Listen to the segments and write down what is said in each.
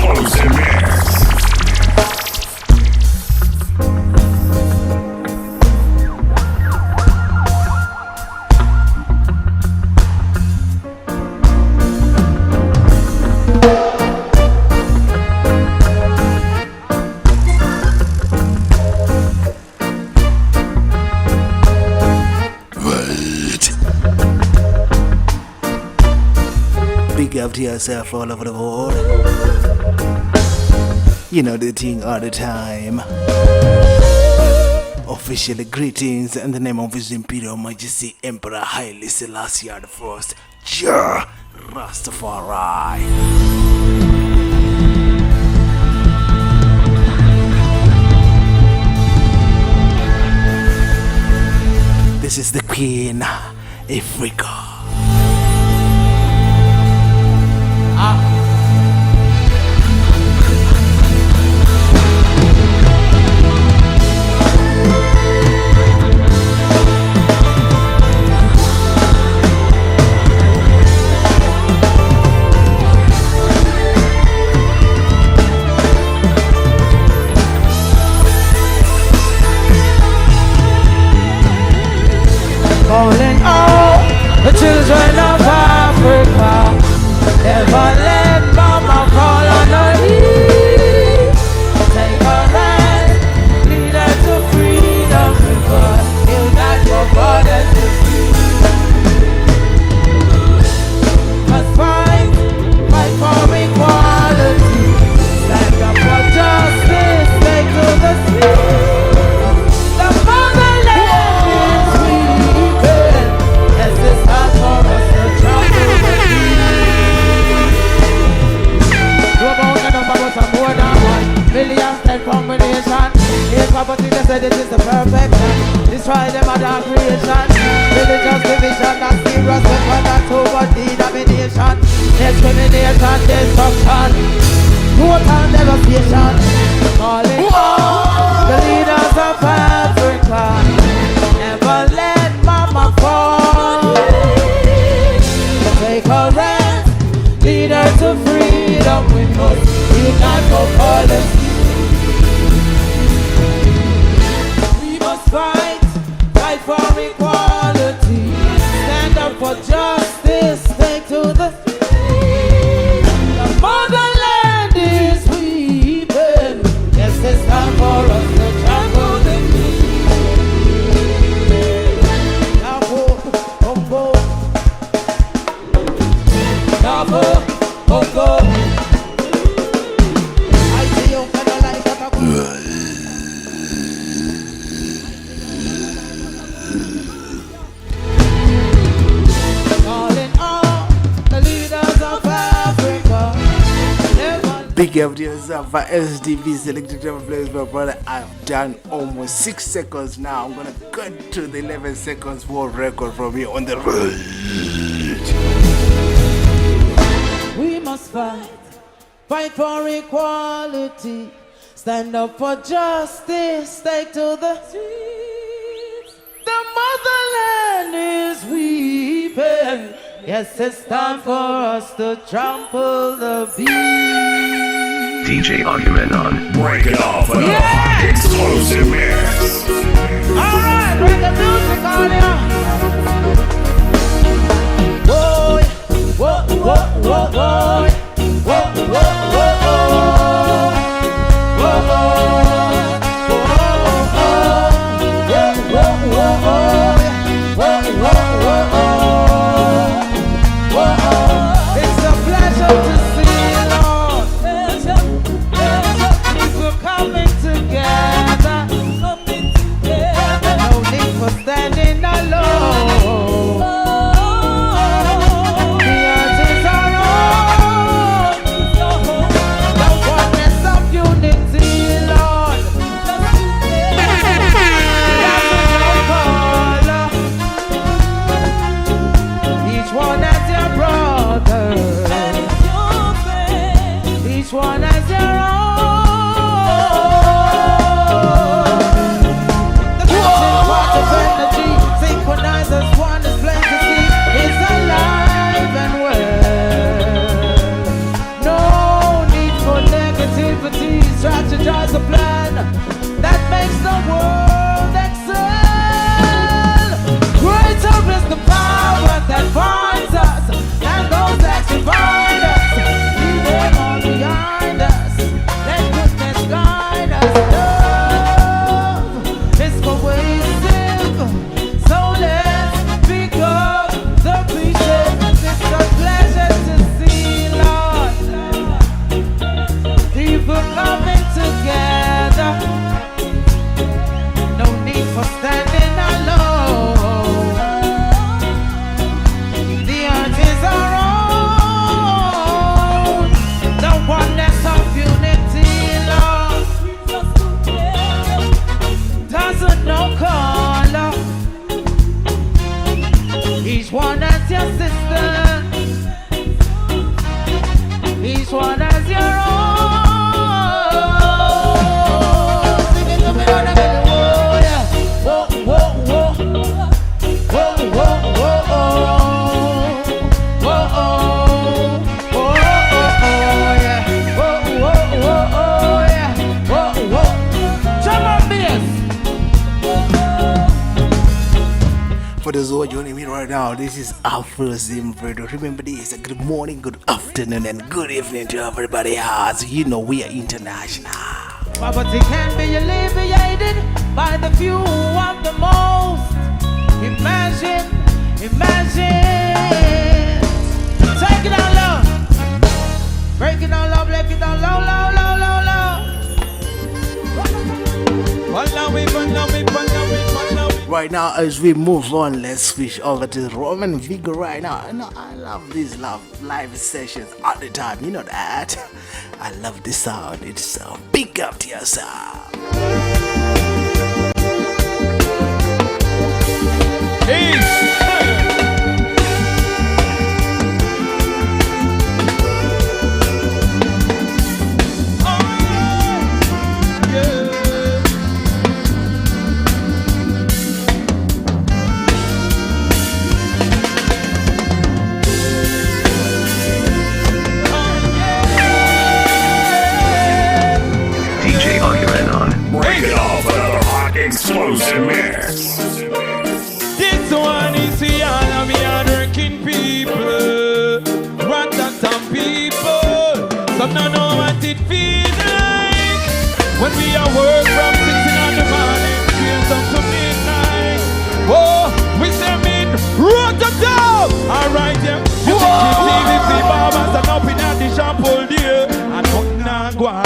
Exclusive mix. Big up to yourself all over the world. You know the thing all the time. Officially greetings in the name of His Imperial Majesty Emperor Haile Selassie I, Jah Rastafari. This is the Queen Africa. Calling all the children of Africa, never let mama fall on her knees. Take her hand, lead her to freedom, because he'll not go borders to see. Must fight for equality, stand up for justice, take to the streets. The motherland is weeping, as this time for us to travel the more than 1 million dead combination. Here's poverty, they said it is the perfect plan. Destroy them at our creation. Religious division, that's serious weapon, that's over domination. Discrimination, destruction, total devastation. Calling all the leaders of Africa, never let mama fall. Take her hand, lead her to freedom. We must unite for policy. We must fight for equality, stand up for justice, take to the streets. The motherland is weeping, yes, it's time for us to trample the Nabo, Congo, Nabo, Congo. I see you kinda like that. Calling all the leaders of Africa. Big up to yourself for SDB selected to players, my brother. I've done almost 6 seconds now. I'm gonna cut to the 11 seconds world record from here on the road. We must fight for equality, stand up for justice, take to the streets. The motherland is weeping, yes, it's time for us to trample the beat. DJ Augmenon. Break it off with a hot exclusive mix. Alright, bring the music on ya. Whoa, whoa, whoa, whoa, whoa. Whoa, whoa, whoa, whoa. Whoa, whoa, whoa, whoa. It's a pleasure to see you, Lord. People coming together. No need for standing alone. The earth is our own. The oneness of unity, Lord. That's our color. Each one has your brother. Each one has your own. The cosmic part of energy synchronizes one is plain to see. It's alive and well. No need for a plan that makes the world excel. Greater is the power that binds us and those that divide us. Leave them all behind us. Let goodness guide us. Love is cohesive, so let's become the pieces. It's a pleasure to see, Lord, people coming together. No need for standing alone. The earth is our own. The oneness of unity, Lord, doesn't know color. Each one has your sister. Each one has your own. Sing it to me, Lord, I get it. Whoa, yeah. Whoa, whoa, whoa. Whoa, whoa, whoa, oh. Whoa, oh. Whoa, oh, oh, yeah. Whoa, whoa, whoa, oh, yeah. Whoa, whoa. Drum and bass. For those who are joining me right now, this is Afro Zimfredo. Remember this, good morning, good afternoon, and good evening to everybody else. You know we are international. Poverty can be alleviated by the few of the most. Imagine, imagine. Take it down low. Break it down low, break it down low, low, low, low, low. Follow me, follow me, follow me, follow me. Right now, as we move on, let's switch over to Roman Vigor right now. I know I love these live sessions all the time. You know that. I love the sound. It's big up to yourself. Break it off, another hot explosive mix. This one is the all of me hard-working people, Rotterdam people. Some don't know what it feels like when we are work from 6 in the morning till up to midnight. Oh, we say meet Rotterdam. Alright, yeah. You think it's easy to barbers and up in the shop all day and nothing not go on.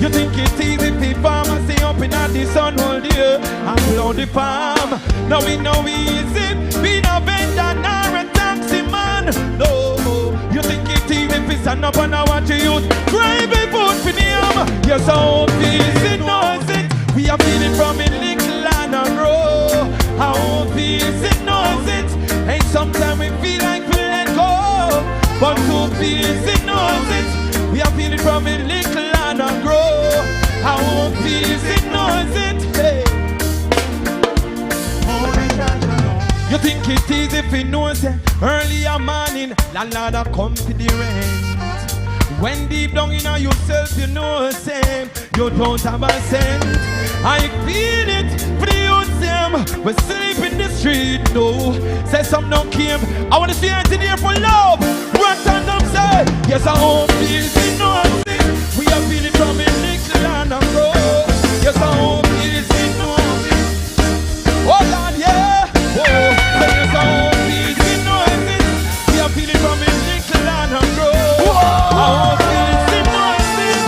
You think it's easy to farmers stay up in the sun all day and blow the farm. Now we know easy, be no vendor nor a taxi man. No, you think it's easy to stand up and watch you use gravy food for them. Yes, our peace it knows it. We are feeling from a little land and grow. Our peace it knows it. And sometimes we feel like we let go, but to peace it knows it. We are feeling from a little land and grow. Our peace it knows it. Hey. You think it's easy if you know it? Early morning, landlord a come to the rent. When deep down in yourself, you know same. You don't have a cent. I feel it for the youth them. We sleep in the street, no. Say some don't came. I want to see it in here for love. Rotterdam say, yes I hope peace it knows it. We are feeling from a little land and grow. Yes I hope peace it knows it. Oh Lord, yeah. Oh, say yes I hope peace it knows it. We are feeling from a little land and grow. I hope peace it knows it.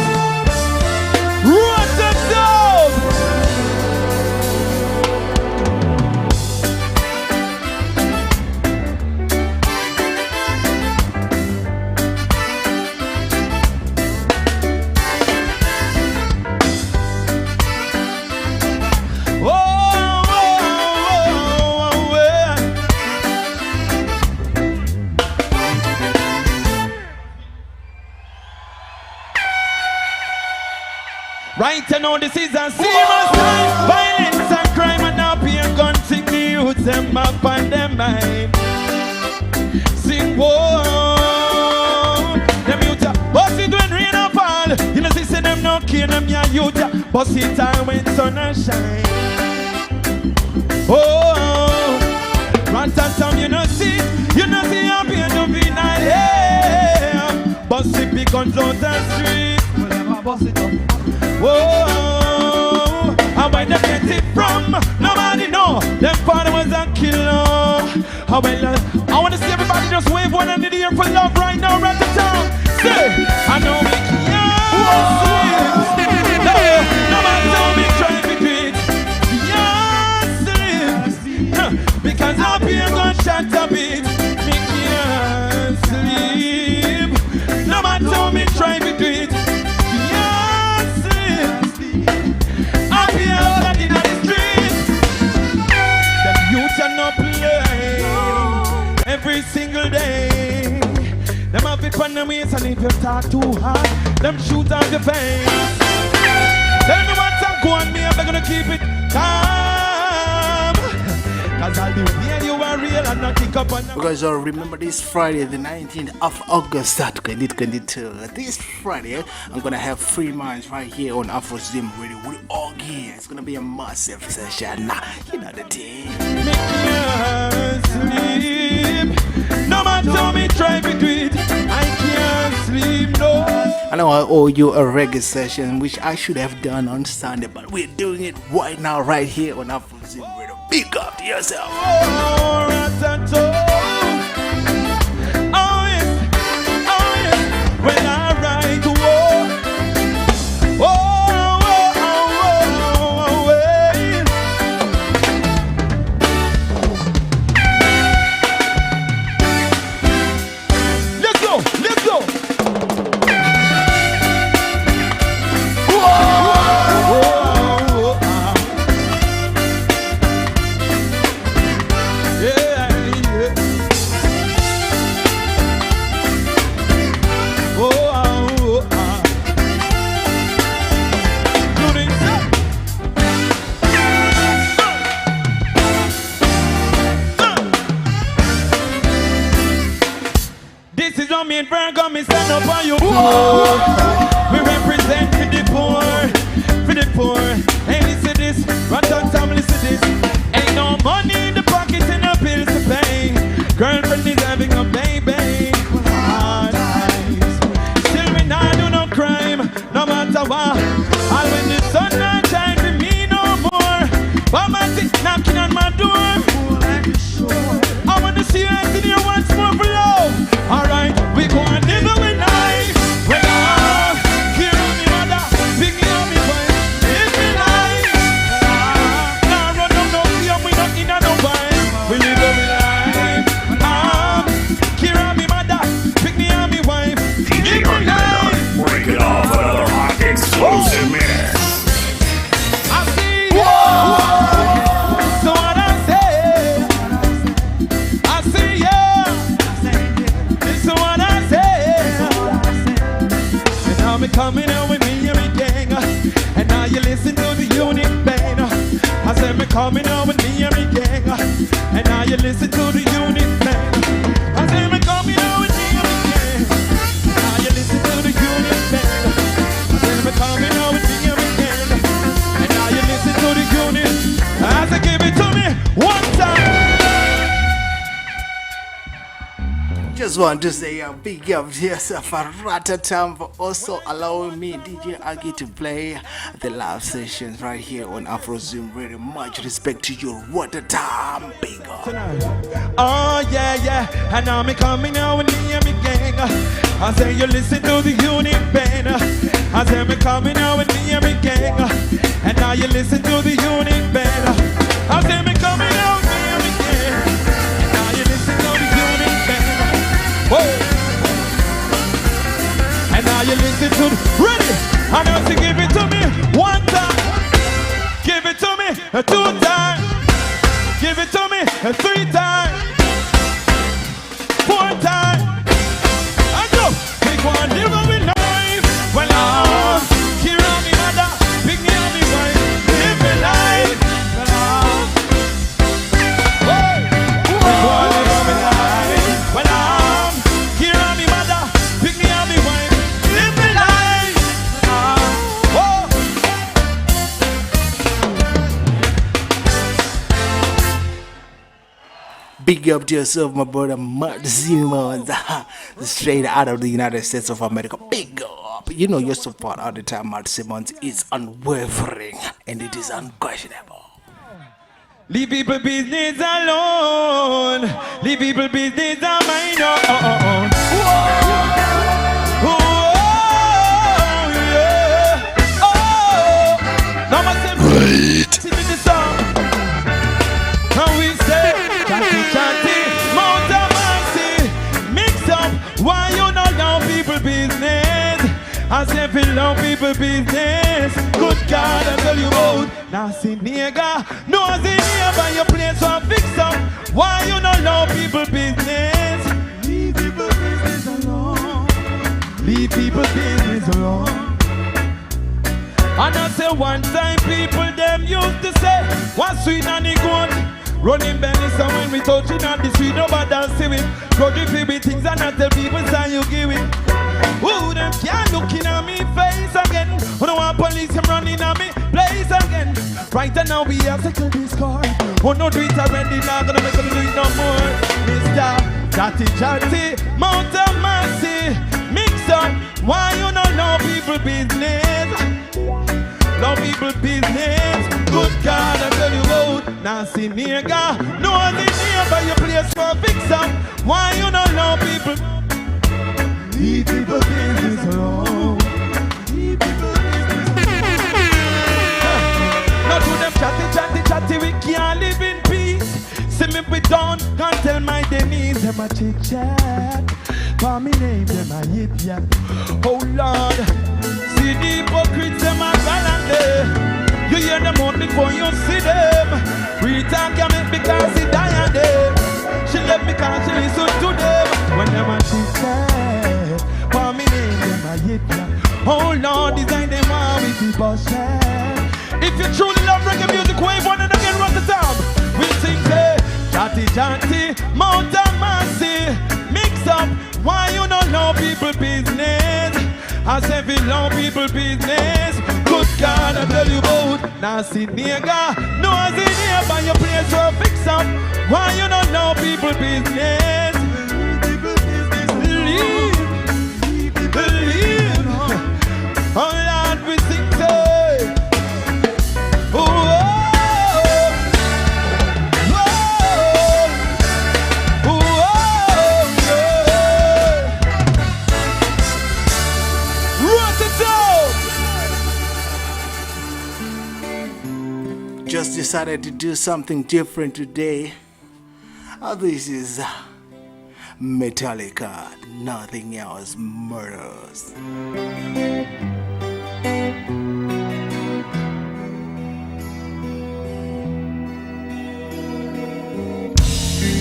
Rotterdam. Right now this is a serious time. Violence and crime and now peer guns sing the youths them up on them mind. Sing whoa. Them youths are bust it when rain or fall. You know see them no cane and me a youth, yeah. But see time when sun and shine. Oh, Rantantam, you know see happy and you be nice, yeah. But see big guns on the street. Whatever, bust it up. Whoa, and where they get it from, nobody know. Them father was a killer. How well, I want to see everybody just wave one hand in the air for love right now, right the town. Say, I know we can't sleep. No matter how we try to do it, can't sleep. Because up here gon' shut a bit. Me can't sleep. No matter how me try to do it, can't sleep. Up here out in the street, the youth are not play every single day. Them have it on them waist, and if you talk too hard, them shoot out your face. Tell me what's up, go on me, I'm gonna keep it calm. Cause I'll be real, you are real, and not kick up on them. Because remember this Friday, the 19th of August, 2022. This Friday, I'm gonna have free minds right here on Afro Zim Radio with all gear. It's gonna be a massive session. Nah, you know the team. Me can't sleep. No matter me try to do it, I can't sleep, no. I know I owe you a reggae session, which I should have done on Sunday, but we're doing it right now, right here on Afro Zim Radio. Big up to yourself. Oh, Ratato. Oh, yes. Oh, yes. When I ride to war. Oh, oh, oh, oh, oh, well. Let's go, let's go. This is what me and Virgo, me stand up on you. We represent for the poor, for the poor. Hey, listen this, Rantantam, listen this. Ain't no money in the pocket and no bills to pay. Girlfriend is having a baby. Hard eyes. Still me not do no crime, no matter what. All when the sun not shine for me no more. Mama knocking on my door. I wanna see you acting here once more for love. Alright, we go and live with life. When I hear me mother, pick me up me boy, live me life. Now run down no fear, we not in a no vibe. We live with life. Kira me mother, pick me up me wife, DJ live me life. Break it off another hot explosive mix. I see you. So what I say, I see you. This is what I say. And now me coming out with me and me gang. And now you listen to the unit band. I said me coming out with me and me gang. And now you listen to the unit band. I said me coming out with me and me gang. Now you listen to the unit band. I said me coming out with me and me gang. And now you listen to the unit. I said give it to me one time. Just want to say a big up to yourself, a Ratatam, for also allowing me, DJ Aggie, to play the live sessions right here on Afro Zoom Radio. Much respect to you, Ratatam. Big up. Oh yeah, yeah. And now me coming out with me and me gang. I say you listen to the unit band. I say me coming out with me and me gang. And now you listen to the unit band. I say me coming out with me and me gang. And now you listen to the unit band. Whoa. And now you listen to ready. I know to give it to me one time. Give it to me two times. Give it to me three times. Four times. I go. Big one, live with life. Well, I'm here on me mother. Pick me on me wife. Live me life. Well, I'm big one, live on me life. Well, I'm here on me mother. Pick me on me wife. Live me life. Big up to yourself, my brother Matt Simmons. Straight out of the United States of America. Big up. You know your support all the time, Matt Simmons, is unwavering and it is unquestionable. Leave people business alone. Leave people business on mine. Right. Sing me the song. And we say, chatty chatty, mount a mercy. Mix up, why you not know people business? I say if you love people business. Good God, I tell you about. Now see nigga, no as in here by your place so fix up. Why you not know people business? Leave people business alone. Leave people business alone. And I say one time people them used to say, what's sweet and the good? Running belly, so when we touching on the street, nobody dance to it. Grudgy feel things and not tell people say you give it. Who them can't looking at me face again? Who don't want police them running at me place again? Right now we have settled this score. Who no do it already, not gonna make them do it no more. Mr. Chatty Chatty, Mount of Mercy. Mix up, why you don't know people business? Love people business. Good God, I tell you about. Now see nigga, no one in here by your place for fix up. Why you don't know people? Leave people business alone. Leave people business alone. Now to them chatty, we can't live in peace. See me be done, can't tell my Denise. Them a chit chat. For me name, them a yip yap. Oh Lord, see the hypocrites, them a galante. You hear them out before you see them. Rita can make because she die on them. She left because she listen to them. When them a chit chat, for me name, them a yip yap. Oh Lord, design them all with people share. If you truly love reggae music, wave one and again, run the top. We sing say, chatty chatty, Mount of Mercy. Mix up, why you don't know people business? I say we love people business. Good God, I tell you about. Now see nigga, no as in here by your place so fix up. Why you don't know people business? Believe. Oh Lord, we sing say. Just decided to do something different today. This is Metallica, Nothing Else Matters.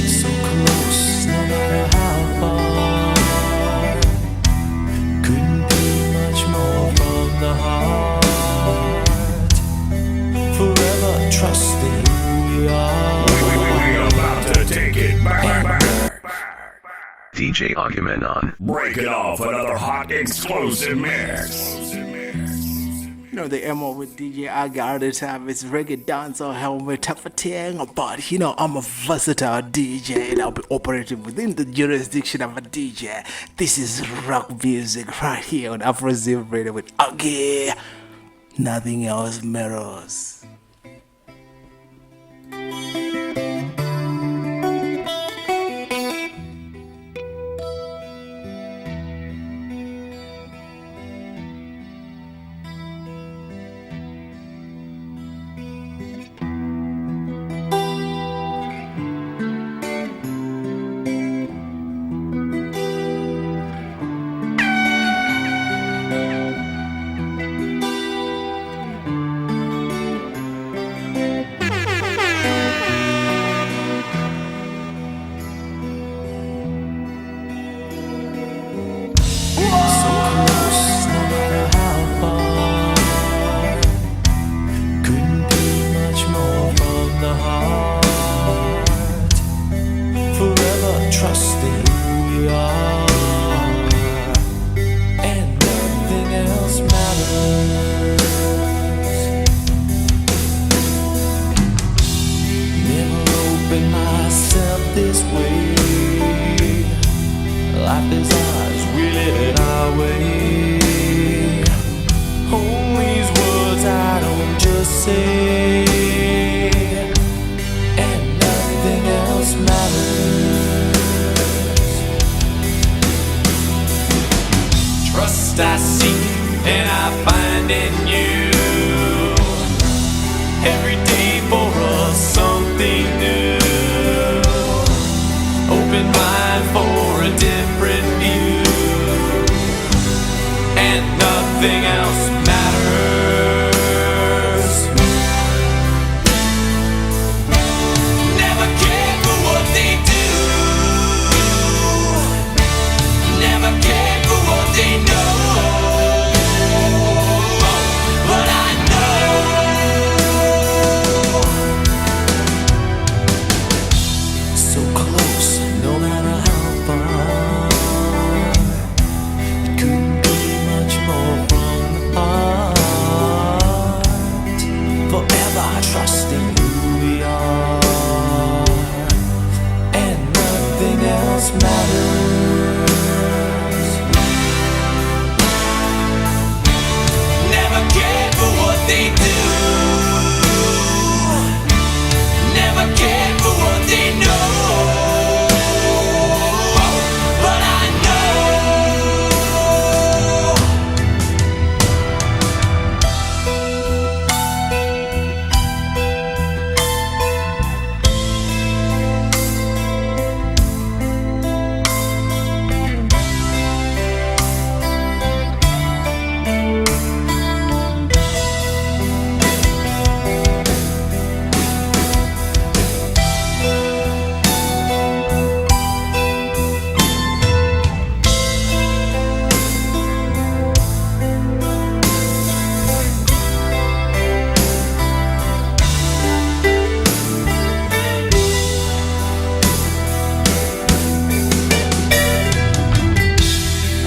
So close, no matter how far. Couldn't be much more from the heart. Forever trusting who we are. We about to take it back. DJ Agamemnon. Break it off, another hot explosive mix. You know the MO with DJ Aga all the time. It's reggae dancehall helmet type of thing. But you know I'm a versatile DJ and I'll be operating within the jurisdiction of a DJ. This is rock music right here on Afroziv Radio with Aga. Nothing Else Matters. else matters. Never care for what they do. Never care for what they know. But I know so close, no matter how far. It couldn't be much more from the heart. Forever trusting who we are, and nothing else matters. Never care for what they do. Never care for what they know. But I know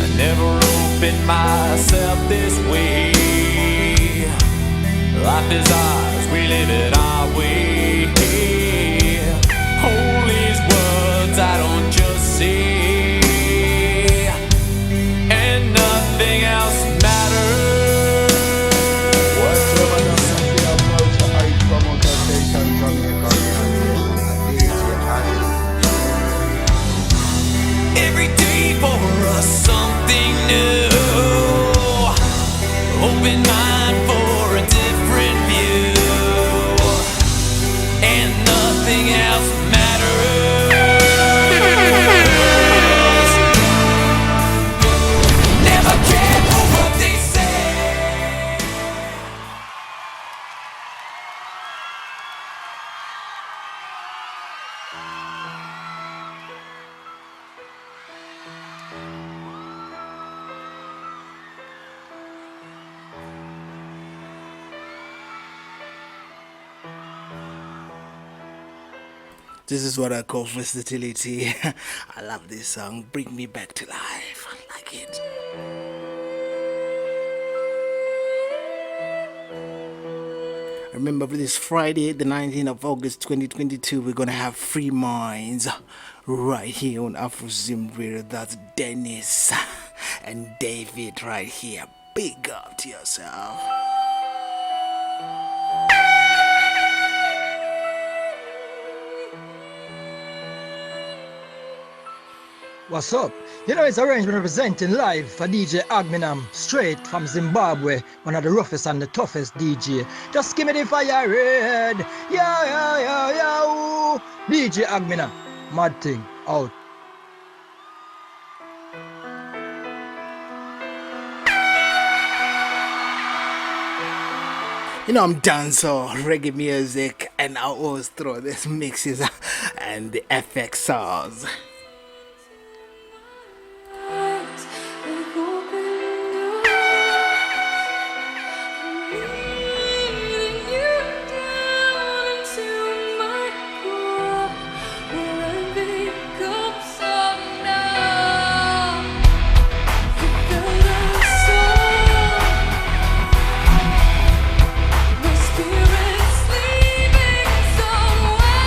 I never opened myself this way. Life is ours, we live it our way. Hold these words I don't just say, and nothing else matters. Whatever the Sunday approach, I promote a station from the Every day for us something new. Open mind for a different view, and nothing else matters. Never care for what they say. This is what I call versatility. I love this song. Bring me back to life. I like it. Remember, this Friday, the 19th of August 2022, we're gonna have Free Minds right here on Afrozim Radio. That's Dennis and David right here. Big up to yourself. What's up? You know, it's arrangement representing live for DJ Agminam, straight from Zimbabwe, one of the roughest and the toughest DJ. Just give me the fire red. Yeah, yeah, yeah, yeah. Ooh. DJ Agminam, mad thing, out. You know, I'm dancehall, reggae music, and I always throw these mixes and the FX songs. Spirit's leaving somewhere.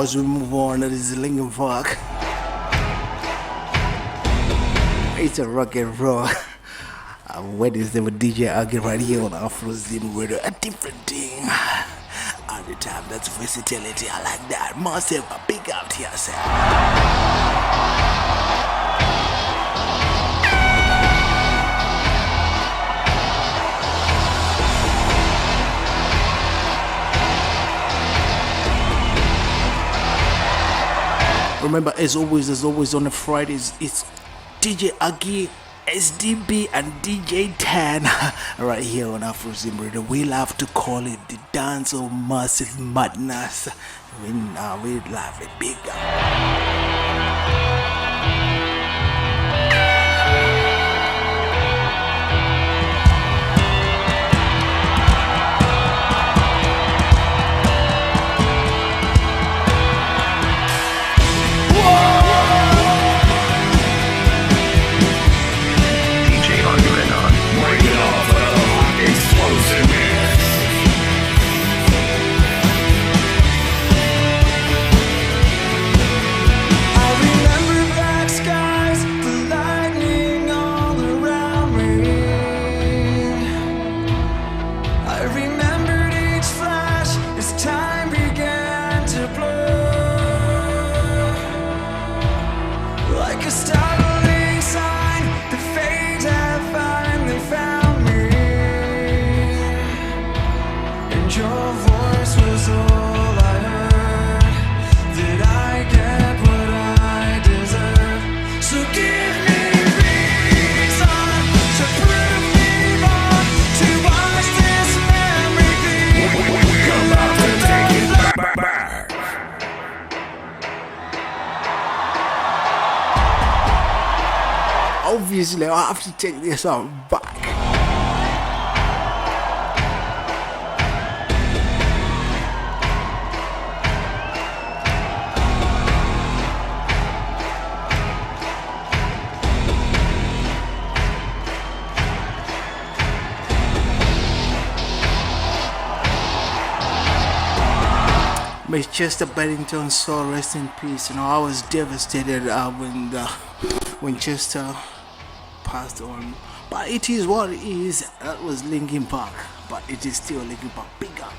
as we move on, it is Linkin Park. It's a rock and roll. Wednesday with DJ Aggie right here on Afro Zim Radio. A different thing. At the time, that's versatility. I like that. Massive, a big out here, sir. Remember, as always on the Fridays, it's DJ Aggie, SDB, and DJ Tan right here on Afro Zim Radio. We love to call it the dance of massive madness. We love it big. Obviously, I have to take this out back. Miss Chester Bennington soul, rest in peace. You know, I was devastated when Chester passed on, but it is what it is. That was Linkin Park, but it is still Linkin Park. Big up.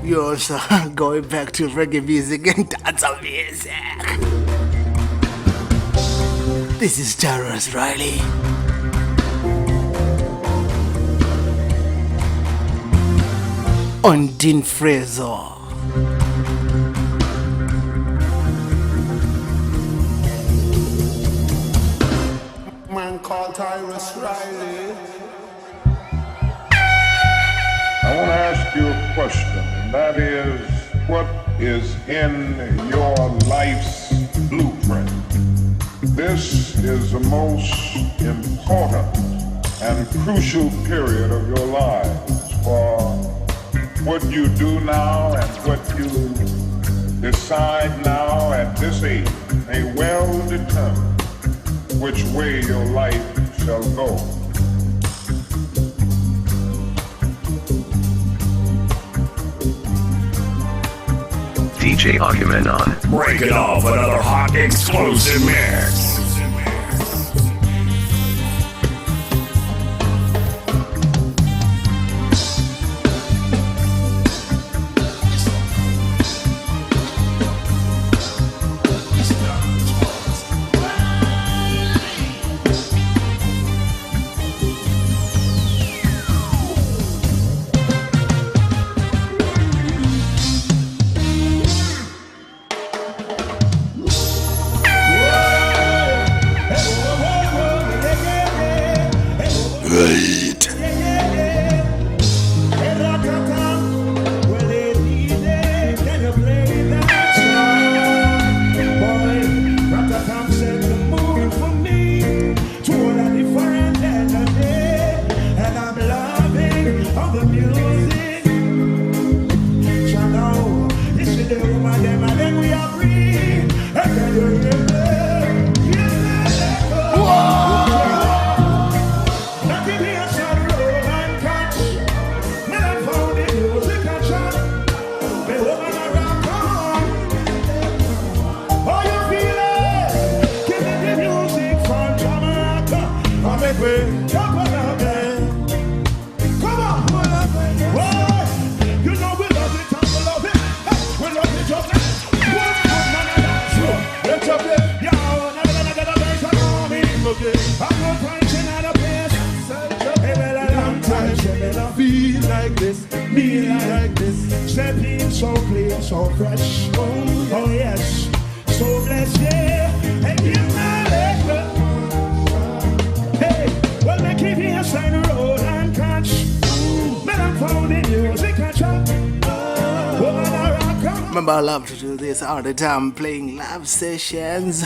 You're also going back to reggae music and dancehall music. This is Tarrus Riley. On Dean Fraser. Man called Tarrus Riley. I want to ask you a question, and that is, what is in your life's blueprint? This is the most important and crucial period of your lives, for what you do now and what you decide now at this age may well determine which way your life shall go. DJ Agamemnon. Breaking off another hot explosive mix. Remember, I love to do this all the time, playing live sessions.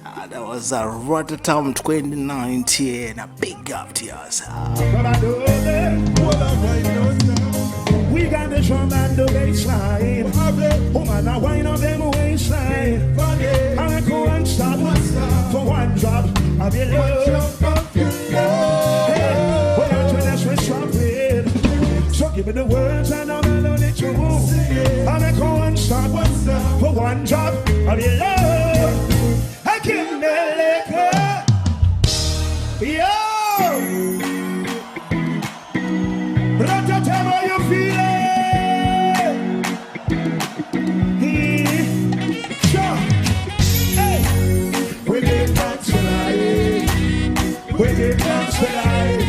That was Rotterdam 2019. A big up to yourself. We got the drum and the bass line. Oh man, I wind up them waistline. I go and stop for one drop of your love. Hey, when I try to switch up with, so give me the words and I'm melody to move. I go and stop for one drop of your love. I give me liquor. Yo! Rotterdam, how you feeling? Sure. Hey, we get back to life. We get back to life.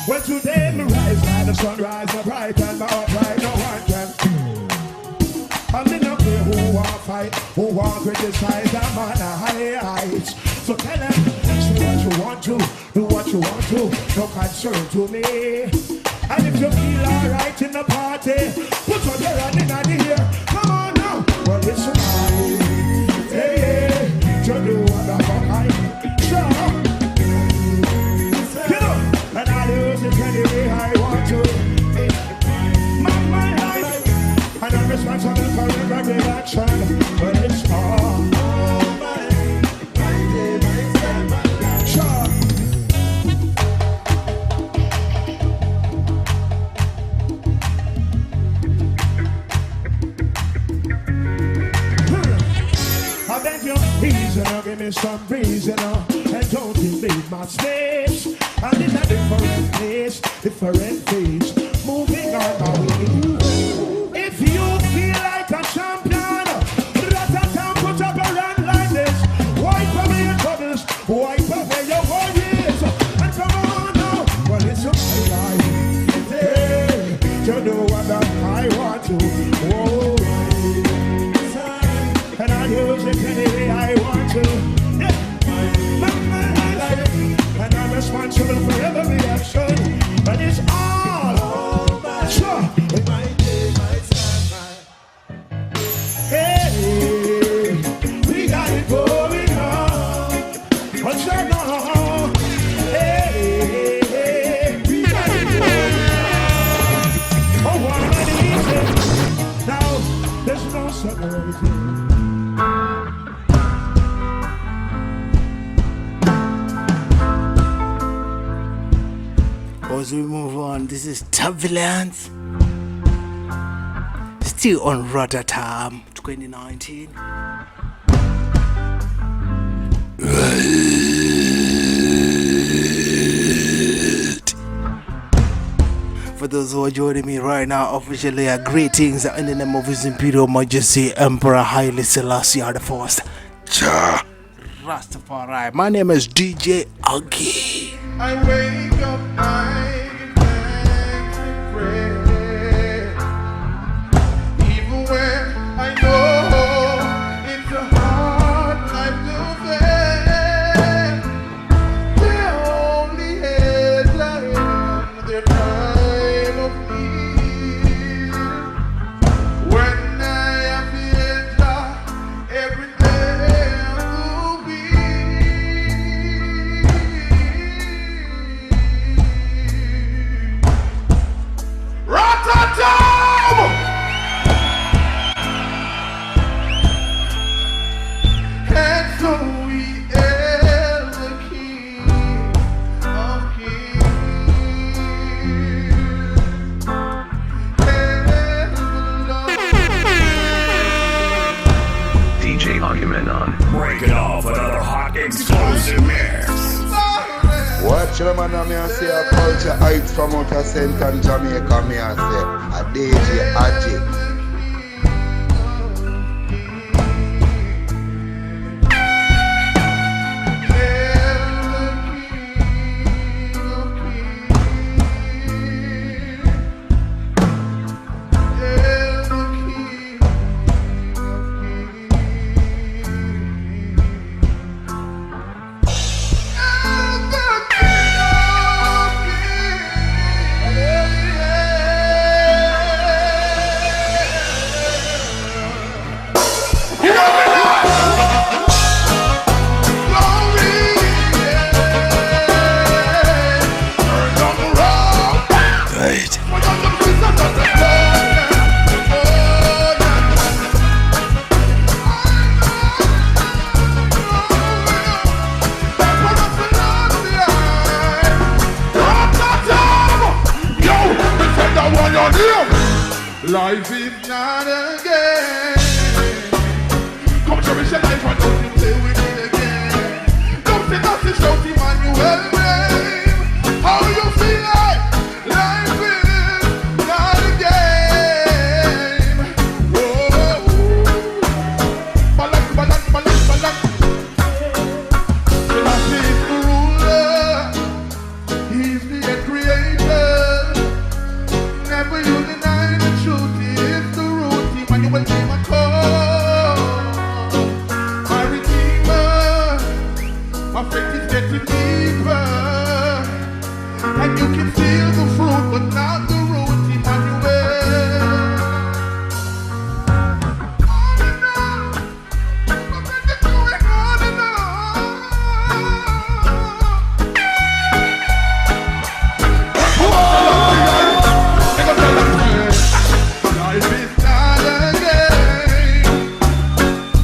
Well, today me rise by the sunrise, my bright and my upright, no one can. I'm in a play who want fight, who want criticize, I'm on a high heights. So tell them, say what you want to, do what you want to, no concern to me. And if you feel alright in the party, put your hand in the air. Come on now, well it's mine. Hey, hey, you do what the fuck I sure. Get up, and I'll use it any way I want to. My life, and I'm responsible for every action. Well it's all mine. Sure. I beg you, please, give me some reason, and don't invade my space. I'm in a different place, different phase. trouble for every action. And it's all sure. In my day, my time. Hey, we got it going on. What's that now? Hey, we got it going on. Oh, what an easy. Now, there's no separating. As we move on, this is Turbulence. Still on Rotterdam 2019. For those who are joining me right now, officially, greetings in the name of His Imperial Majesty Emperor Haile Selassie the First. Rastafari. My name is DJ Aggie. I wake up, I give thanks and pray. Even when I know it's a hard life to face, they only headline their time of need. When I am the everything will be. Rotterdam! And so we hail the King of Kings. Hail the Lord. DJ Agamemnon. Breaking off another hot explosive mix. Watch the man and me and say a culture heights from out of St. and Jamaica, me and say a DJ Aji. Life is not a game. Come cherish your life and don't you play with it again. Don't say that's the shout Emmanuel name. How you feel like life is not a game. Oh, balance, balance, balance, balance. Selassie is the ruler. He's the creator. Never you deny the truth. It's the root. Emmanuel came and called. My redeemer. My faith is getting deeper. And you can feel the fruit, but not the root. Emmanuel. On and on. But when you're going on and on. Life is not a game.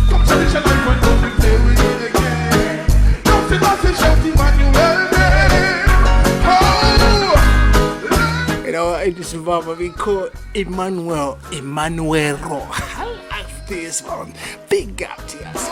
Come cherish your life and don't play with it again. Don't say that's a shout Emmanuel name. Oh, You know, in this environment we call Emmanuel Emmanuero. I like this one. Big up to us.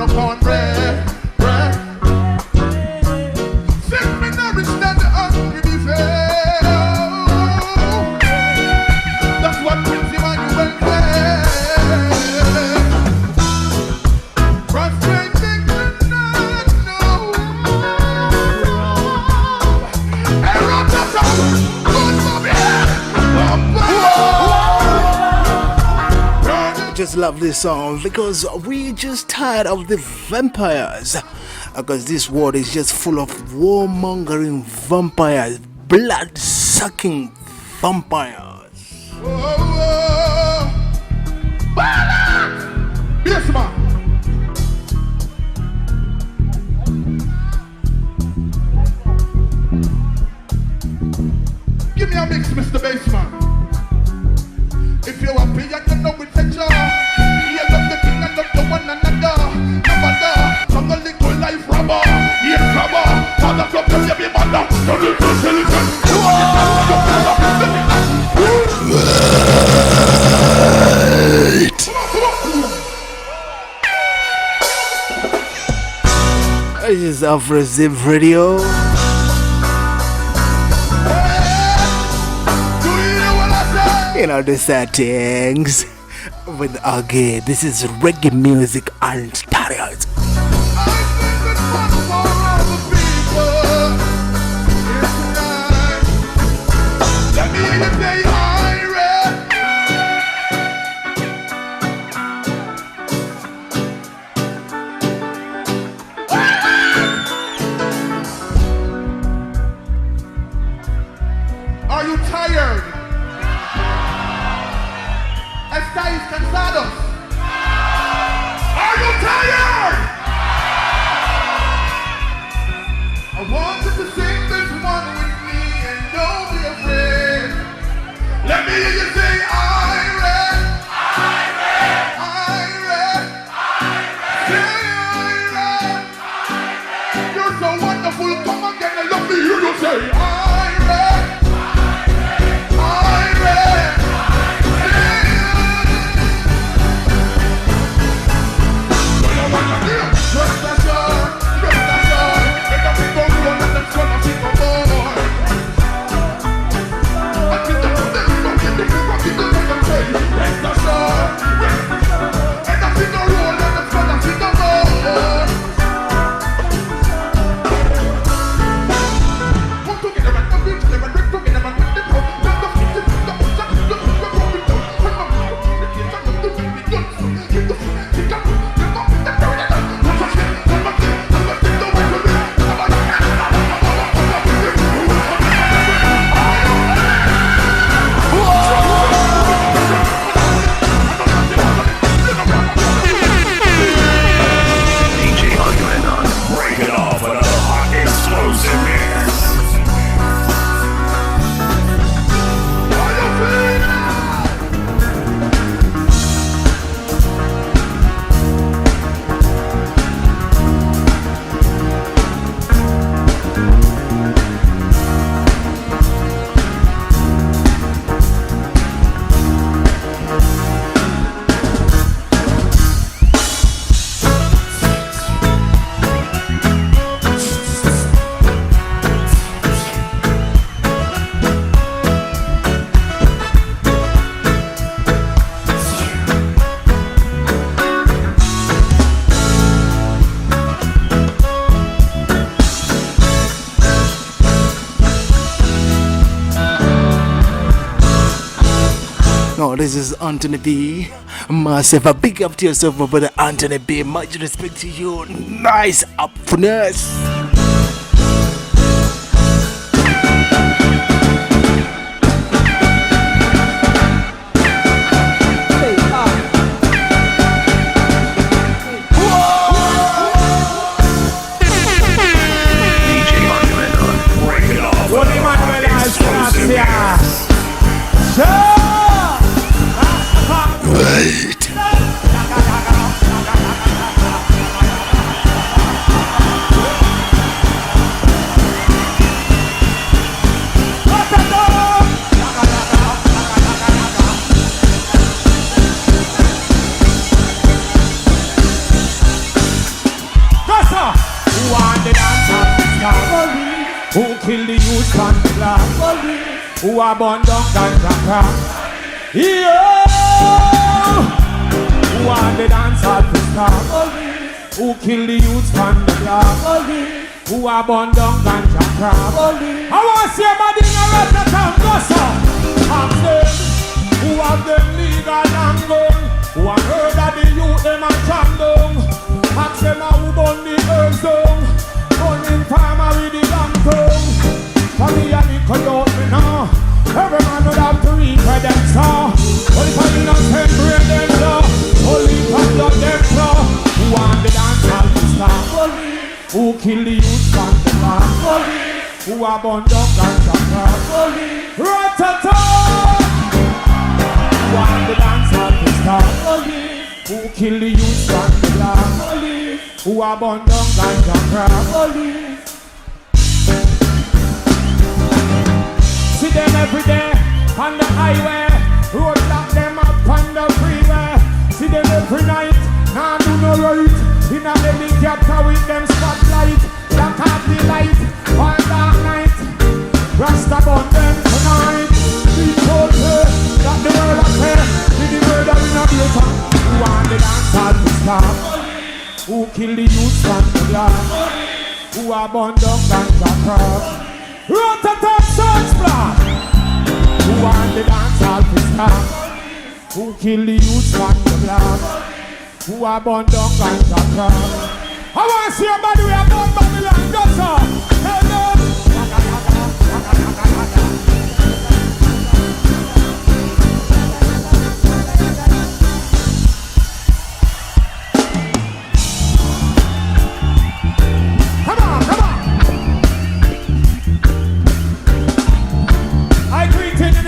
no cornbread. Send me nourish that the hungry be fed. That's what Prince Emmanuel said. Frustrating to not know. Error to some, good for me. Just love this song because we just tired of the vampires. Because this world is just full of warmongering vampires, blood-sucking vampires. Yes, man. Give me a mix, Mr. Bassman. If you're happy, I can know it's a job. You love the king and love the one another. Nobody, from the little life robber. Yes, robber. Father, club, tell you be mother. The little skeleton. This is Afro-Zip Radio. You know the settings with Agay. This is reggae music and stereos. Are you tired? ¿Estáis cansados? Are you tired? I want you to sing this one with me and don't be afraid. Let me hear you say, Irie. Irie. Irie. Irie. You're so wonderful. Come again and let me hear you say, Irie. This is Anthony B. Massive, a big up to yourself, my brother Anthony B. Much respect to you. Nice upness. Right. on the block? Who a burn down ganja crack? Yo! Who want the dance hall to stop? Who kill the youths on the block? Who a burn down ganja crack? I want to see a body in a Rotterdam, go sir. Ask them, who have them legal and gun? Who a heard that the youth them a jam down? Ask them who burn the earth down? Burning farmer with the damn tongue. For me and it could out me now. Every man would have to read for them saw. But if I innocent brain them saw, only for blood them saw. Who want the dance hall to stop? Who kill the youth from the block? Who a burn down ganja crack? Rat-a-ta! Who want the dance hall to stop? Who kill the youth from the block? Who a burn down ganja crack? See them every day on the highway, roadblock them up on the freeway. See them every night, nah do no right. In a helicopter with them spotlight, black out the light, all dark night. Rasta burn them tonight. People say that the world is fair, with the murder in a theater. Who want the dance hall to stop? Who kill the youth from the block? Who a burn down ganja crack? Rat-a-ta Search Block. Who want the dance hall to stop? Who kill the youth from the block? Who a burn down ganja crack? I want to see a body we a burn Babylon, go sir. Hello.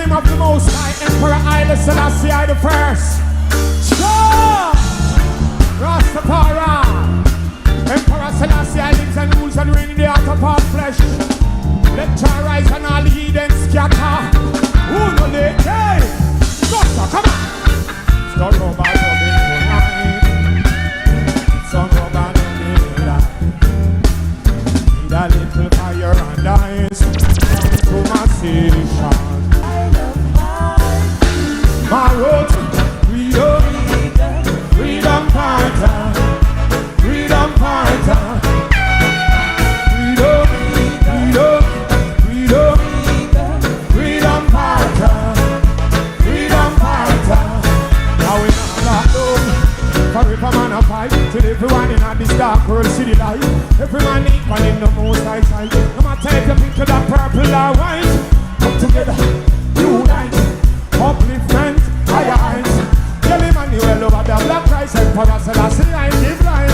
Of the Most High Emperor Haile Selassie I the First. Sure! Rastafari. Emperor Selassie I lives and rules and reigns in the heart of all flesh. Let your rise and all the heathen scatter. Who no let hey? Go sir, come on! Start over rubbing tonight. Sun over the daylight. Need a little fire and ice. Come to my station. My road to freedom, freedom fighter, freedom fighter, freedom, freedom, freedom, freedom fighter, freedom fighter. Now we not locked down, forever man a fight, till everyone in this dark world see the light. Every man equal in the Most High sight. No matter if you pick that purple or white, come together, unite. Upliftment, higher heights. Tell Emmanuel over the black Christ and Emperor Selassie I give life.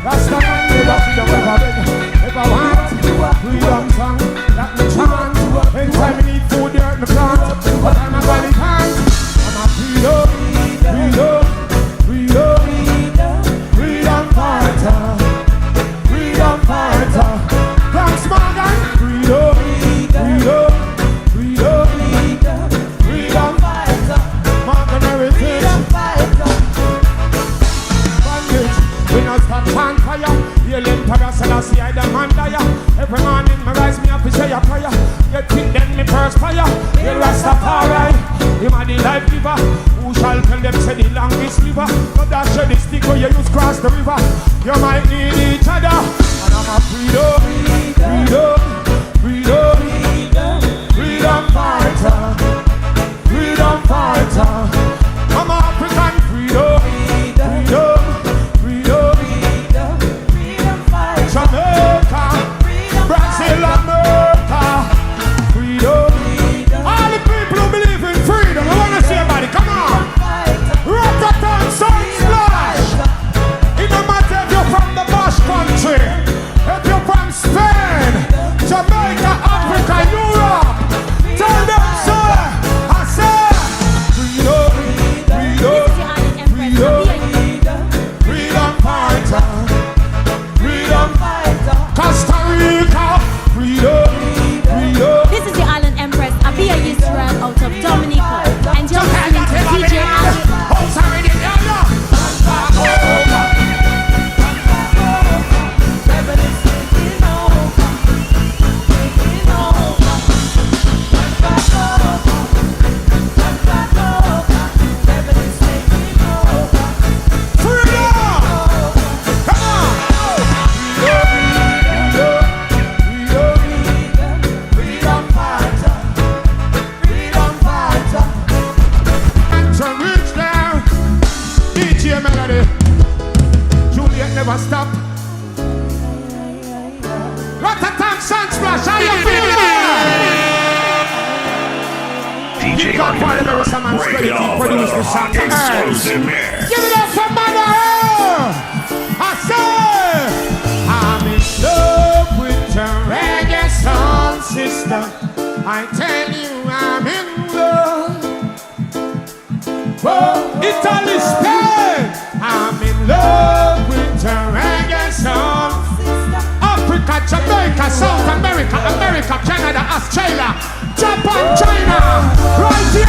Rasta man never freedom ever beg, ever want. Freedom song, that me chant. Anytime me need food, the earth me plant. But I'm a body can't. I'm a freedom, freedom, freedom, freedom fighter, freedom fighter. Thanks Morgan, freedom, freedom, freedom, freedom. We not stop on fire. Hail Emperor Selassie I demand fire. Every morning me rise me up to say a prayer. Get it then me perspire. Hail Rastafari, him a the life giver. Who shall tell them say the longest river? But that shed the stick where you use cross the river. You might need each other. And I'm a freedom, freedom, freedom, freedom fighter, freedom fighter. I'm African freedom, freedom, freedom, freedom fighter. Jamaica, Brazil, America, freedom. All the people who believe in freedom, I want to see everybody, come on. Rotterdam, Sunsplash. It no matter if you're from the Bosch country, if you're from Rastaman Break spread it it, off produce another the song hot to earth. explosive mix. Give it up for Mother Earth. I say, I'm in love with a reggae sound system. I tell you, I'm in love. Whoa, Italy, Spain. I'm in love with a reggae sound. Africa, Jamaica, South America, America, Canada, Australia, Japan, China, right here.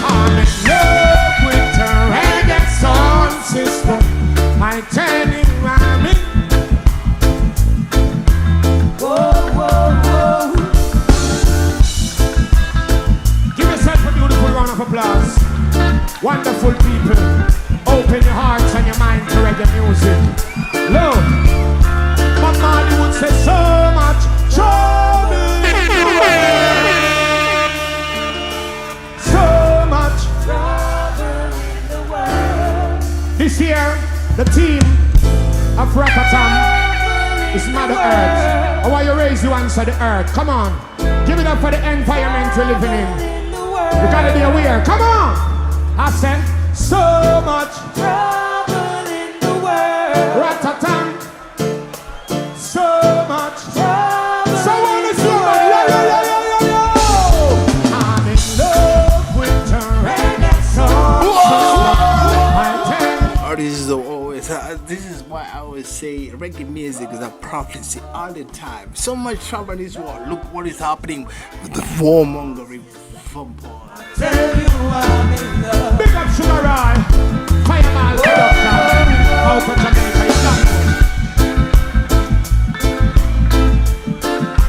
I'm in love with a reggae sound system. I tell you, I'm in. Whoa, whoa, whoa. Give yourself a beautiful round of applause. Wonderful people, open your hearts and your mind to reggae music. Love. But Marley would say so much trouble in the world. So much trouble in the world. This year, the team of Ratatam is Mother Earth. I want you to raise your hands to the earth. Come on. Give it up for the environment we're living in. You gotta be aware. Come on. I said, so much trouble in the world. Ratatam. So much trouble. So on the floor. I'm in love with a reggae song. This is why I always say reggae music is a prophecy all the time. So much trouble in this world. Look what is happening with the warmongering vampire. Tell you I'm in love. Big up Sugar Ray, Fireball, head up now. Out of Jamaica, you got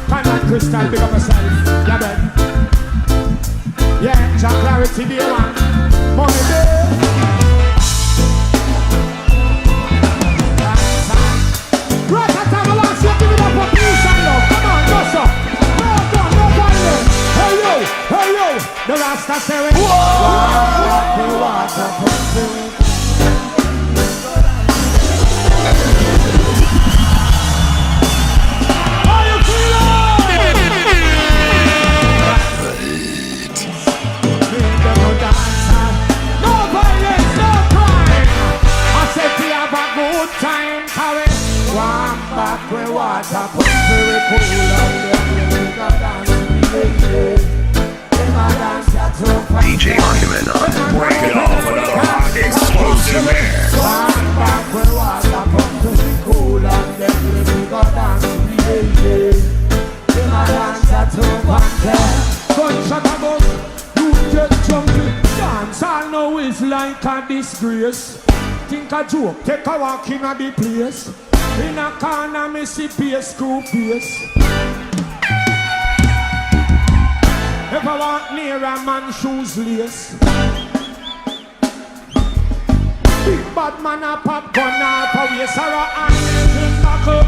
Conrad Crystal, big up yourself. Yeah, man. Yeah, Jack Clarity, day one. Money day. Right at time, I want you to give it up for peace and love. Come on, go so. No violence. Hey yo, the Rasta say it. How you feeling? No violence, no crime. I said we have a good time, carry. One back with water, put very cool and we got dance. DJ Argument on. Break it off another hot explosive mix. One back with water, put very cool and we got dance. Gunshot about, you get jumping. Dance all now is like a disgrace. Think a joke, take a walk in a the place. In a corner, me see PS, screw PS. If I walk near a man, shoes lace. Big bad man a pop gun off a waist or a hand in back up.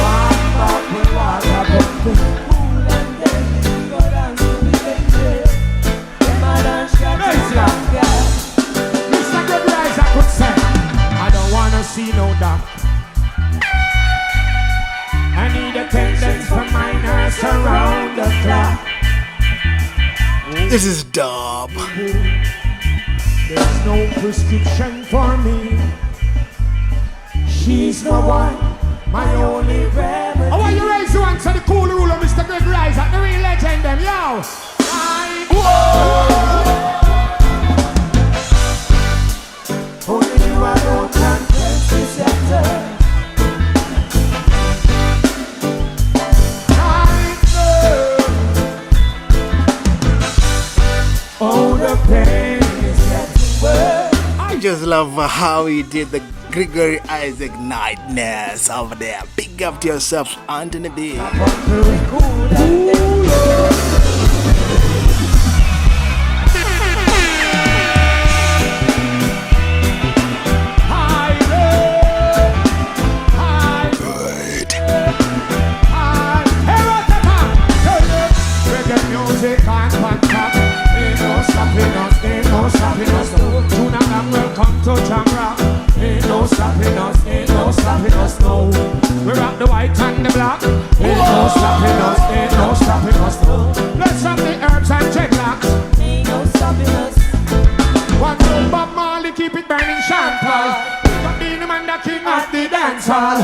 One back with water pumping. Cool and deadly, go dance to the baby. The man Mr. Good Rise, I could say, I don't wanna see no doc. I need attendance from my nurse around the clock. This is dub. There's no prescription for me. She's my one, my only remedy. I want you raise your hands to the cool ruler, Mr. Greg Rise, the real legend, them, yo. Only you alone can press the scepter. Oh, the pain is getting worse. I just love how he did the Gregory Isaac nightness over there. Big up to yourself, Anthony B. Welcome to Jamrock. Ain't no stopping us, ain't no stopping us, no. We rock the white and the black. Ain't no stopping us, ain't no stopping us, no. keep it burning Chantal. Got being the man, the king of the dance hall.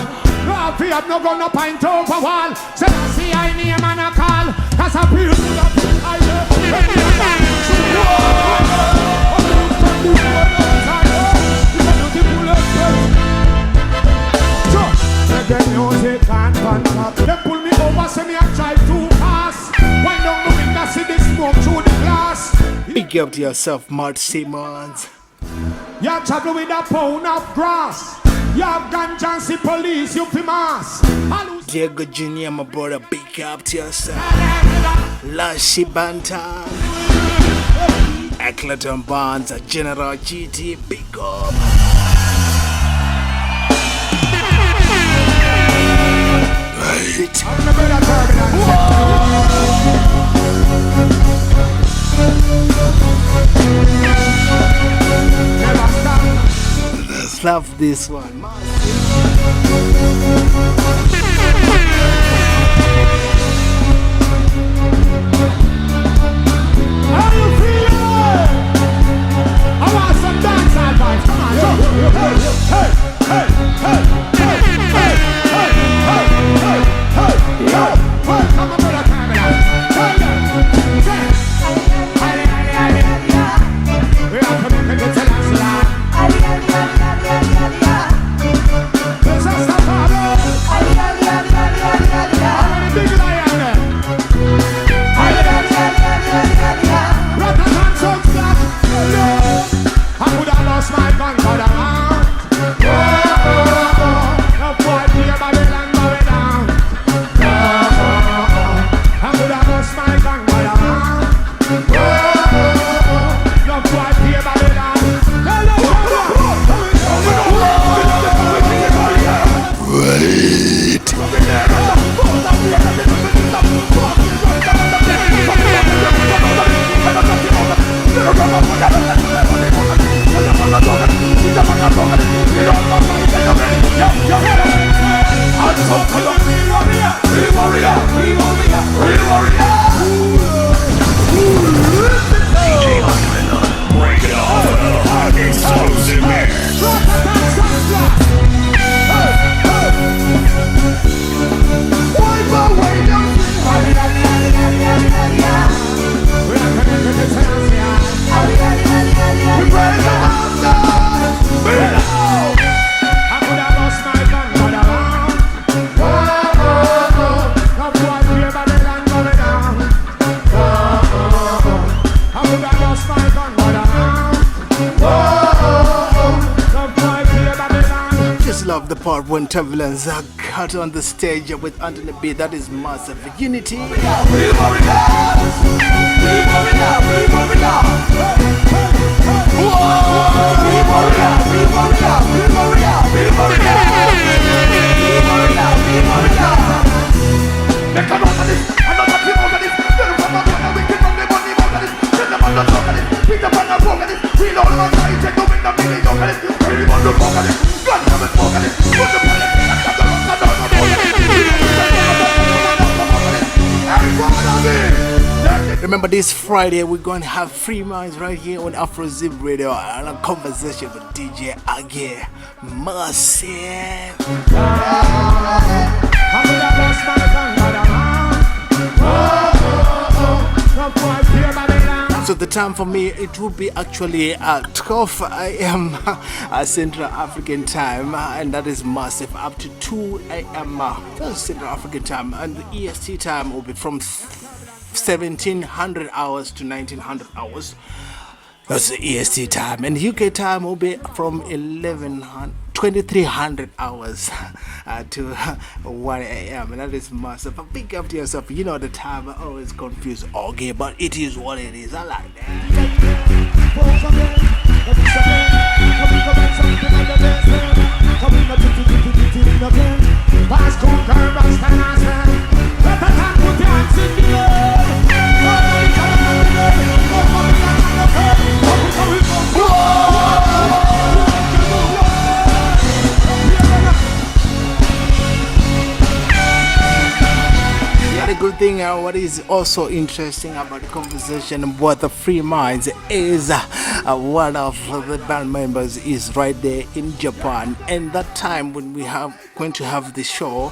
No fear, no gun, no pint over wall. Say I see I name and a call. Cause I feel to the people I love. The music and fun top. They pull me over, say me I drive too fast. Wind down the window, see the smoke through the glass. Big up to yourself, Mart Simmons. You travel with a pound of grass. You have ganja and see police, you fi mass. Diego Jr., my brother, big up to yourself. Lashi Bantan. Eckleton Barnes, General GT, big up. Right. Let's love this one. How you feeling? I want some dance advice. Come on, hey, hey, hey, hey, hey, hey, hey, hey, hey, hey, hey, come on, brother, come on. Tell them, we are coming to get to last line. This is the father. How many big lion there? I could have lost my gun, but I'm out. The boy here, Babylon, going down. I could have lost my gun, but I'm out. The boy here, Babylon. Break it off with a hot explosive mix. Love the part when turbulence are cut on the stage with Anthony B. That is massive unity. Remember, this Friday we're going to have Free Minds right here on Afro Zip Radio and a conversation with DJ Agge. Massive. So the time for me, it will be actually 12 a.m. Central African time, and that is massive, up to 2 a.m. Central African time, and the EST time will be from 1700 hours to 1900 hours. That's the EST time, and UK time will be from 2300 hours to 1 a.m. and that is massive. A big up to yourself. You know the time I always confuse. Okay, but it is what it is. I like that. thing what is also interesting about the conversation about the Free Minds is one of the band members is right there in Japan, and that time when we have going to have the show,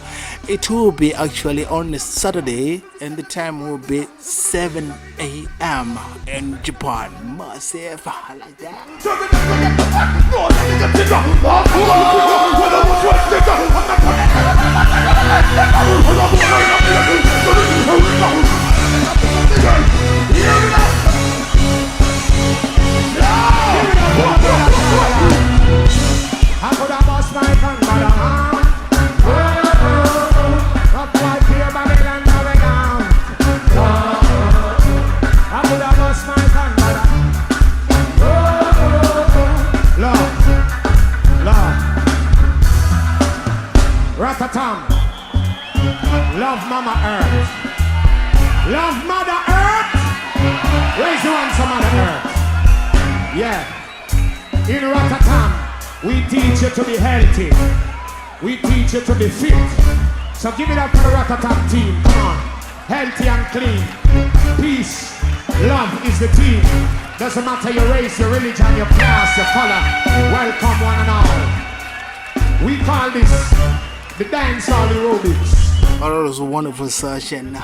it will be actually on a Saturday, and the time will be 7 a.m. in Japan. Massive, I like that. I could have lost my tongue, but up like here, Babylon, going down. I could have lost my tongue, but Lord, Ratatam. Love Mama Earth. Love Mother Earth. Raise your hands to Mother Earth. Yeah. In Ratatam, we teach you to be healthy. We teach you to be fit. So give it up for the Ratatam team. Come on. Healthy and clean. Peace. Love is the team. Doesn't matter your race, your religion, your class, your color. Welcome one and all. We call this the dancehall aerobics. Oh, that was a wonderful session.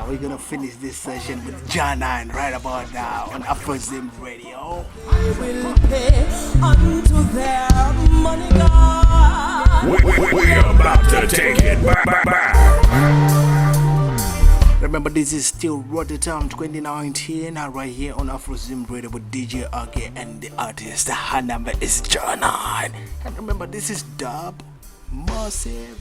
We're gonna finish this session with John 9 right about now on Afrozim Radio. I will pay unto their money, God. We're about to take it back. Remember, this is still Rotterdam 2019 right here on Afrozim Radio with DJ Ake and the artist. Her number is John 9. And remember, this is Dub Massive.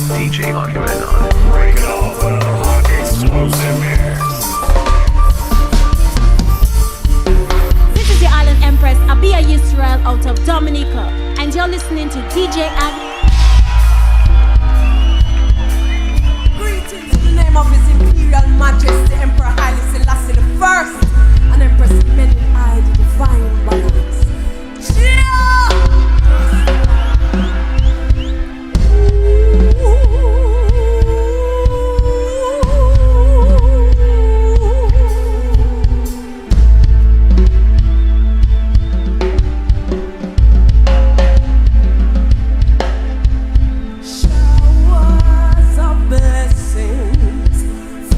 DJ Argument. Break it off with a hot explosive mix. This is your Island Empress, Abia Yisrael out of Dominica, and you're listening to DJ Ag. Greetings in the name of His Imperial Majesty Emperor Haile Selassie I and Empress Menai, the divine balance. Yeah!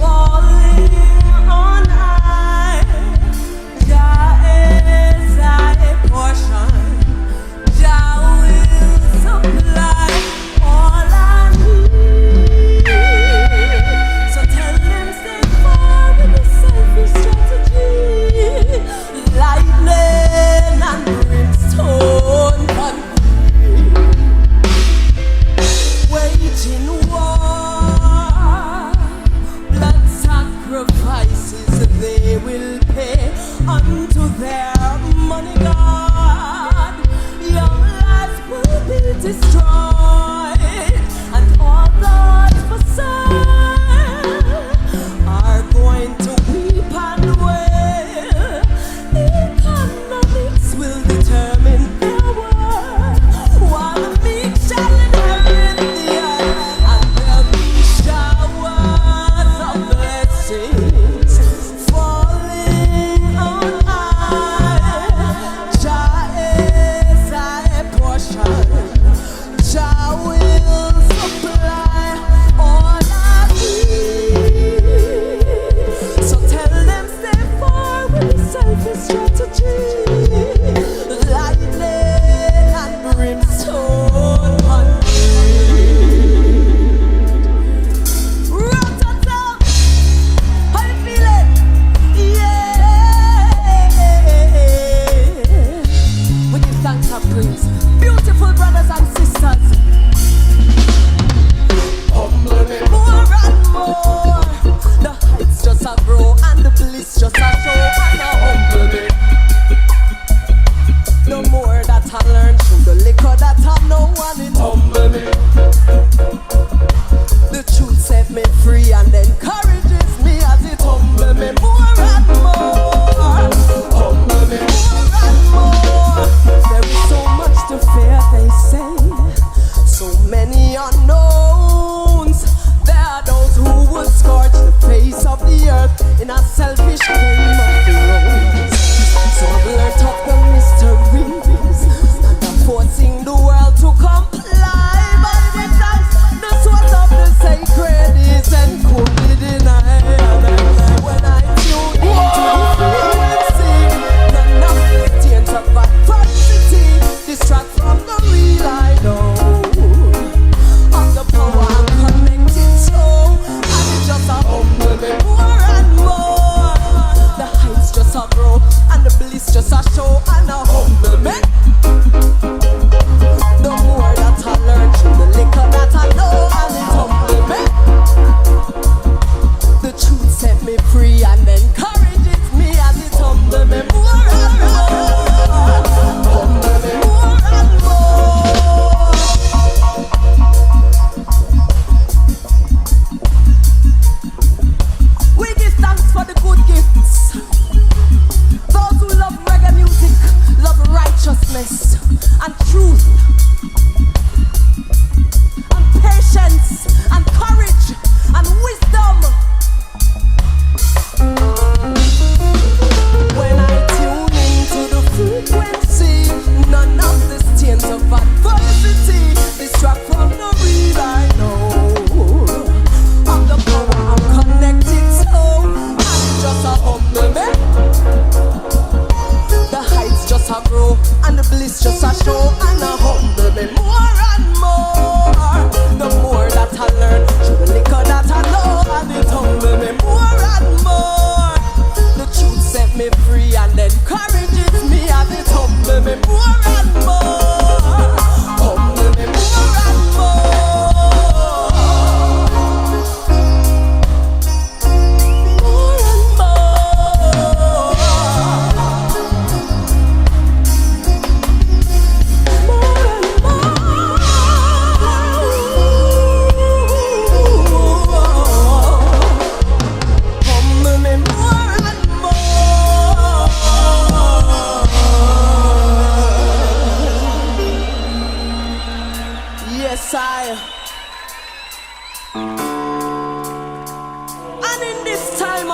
Falling on I, Jah is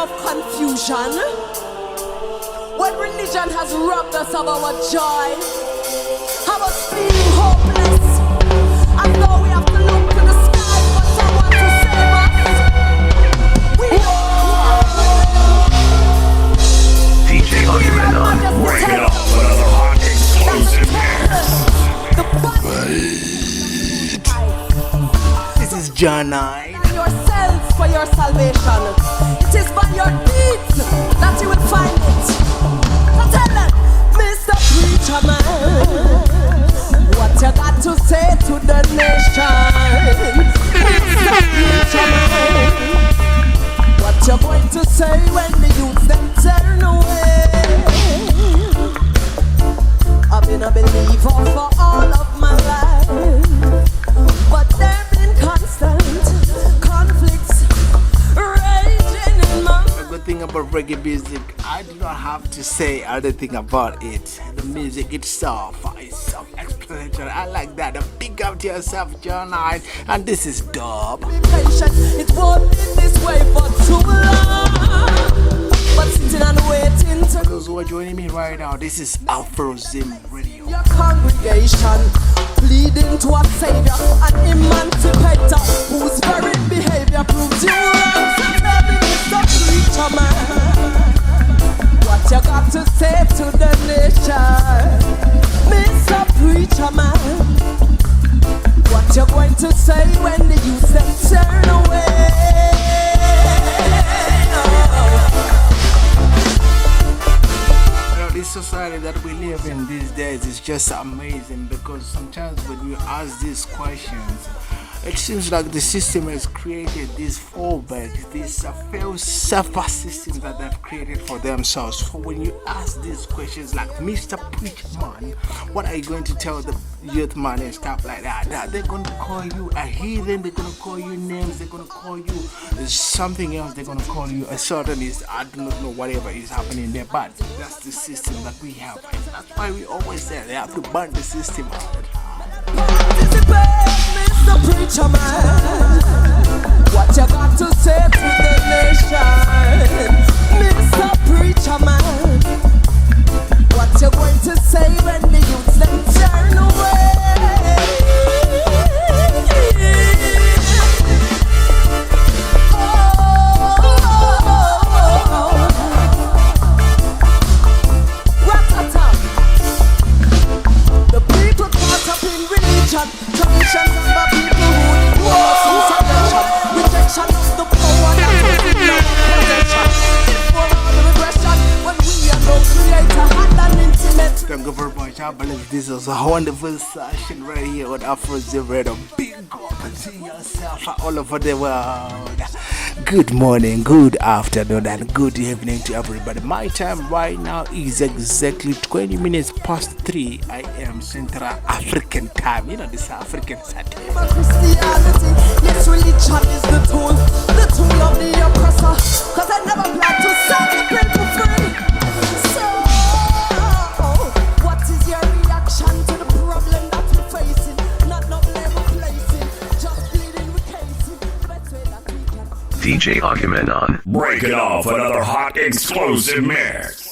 of confusion, when religion has robbed us of our joy, have us feeling hopeless, as though we have to look to the sky for someone to save us. DJ Argument break it off another hot exclusive mix. This is John I. Yourself for your salvation. It is by your deeds that you will find it. So tell them, Mr. Preacher Man, what you got to say to the nation? Mr. Preacher Man, what you going to say when the youth them turn away? I've been a believer for all of my life, but there been constant conflicts raging in my The good thing about reggae music, I do not have to say other thing about it. The music itself is self-explanatory. I like that. Big up to yourself, John I. And this is Dub. Be patient, it won't be this way for too long. But sitting and waiting to those who are joining me right now, this is Afro Zim Radio. Your congregation, pleading to a savior, an emancipator, whose very behavior proves you wrong. So tell me, Mr. Preacher Man, what you got to say to the nation? Mr. Preacher Man, what you going to say when the youth them turn away? This society that we live in these days is just amazing, because sometimes when you ask these questions, it seems like the system has created these fallbacks, these failed suffer systems that they've created for themselves. So when you ask these questions like, Mr. Preacher Man, what are you going to tell the youth man and stuff like that? They're going to call you a heathen, they're going to call you names, they're going to call you something else, they're going to call you a certain is, I do not know whatever is happening there, but that's the system that we have. And that's why we always say they have to burn the system out. Mr. Preacher Man, what you got to say to the nation? Mr. Preacher Man, what you going to say when the youth them turn away? The people caught up in religion, traditions of the people who was in salvation, rejection of the power that was in our possession. For all the regression, when we are no creator, had an intimate. Thank you very much. I believe this was a wonderful session right here on Afro Zim Radio. Big up to yourself all over the world. Good morning, good afternoon, and good evening to everybody. My time right now is exactly 20 minutes past 3 a.m. Central African time. You know, this African Saturday. Christianity, yes, religion is the tool of the oppressor. Cause I never plan to set the people free. So, what is your reaction to the problem that we're facing? Not replacing, just dealing with cases. Best way that we can. DJ Argument on. Break it off another hot exclusive mix.